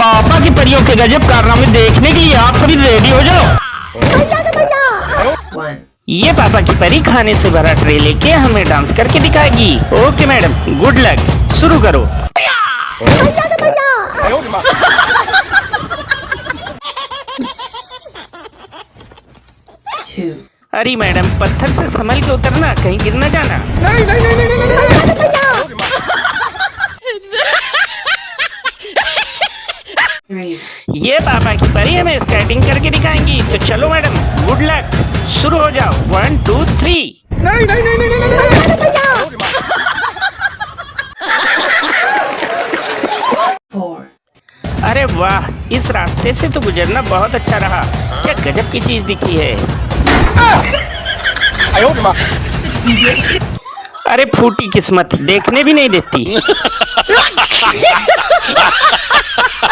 पापा की परियों के गजब कारनामे देखने के लिए आप सभी रेडी हो जाओ। ये पापा की परी खाने से भरा ट्रे लेके हमें डांस करके दिखाएगी। ओके मैडम, गुड लक, शुरू करो। अरे मैडम, पत्थर से संभल के उतरना, कहीं गिर न जाना। नहीं नहीं नहीं नहीं ये पापा की परी हमें स्केटिंग करके दिखाएंगी। तो चलो मैडम, गुड लक, शुरू हो जाओ। 1 2 3। नहीं नहीं नहीं नहीं नहीं। अरे वाह, इस रास्ते से तो गुजरना बहुत अच्छा रहा। क्या गजब की चीज दिखी है। अरे फूटी किस्मत, देखने भी नहीं देती।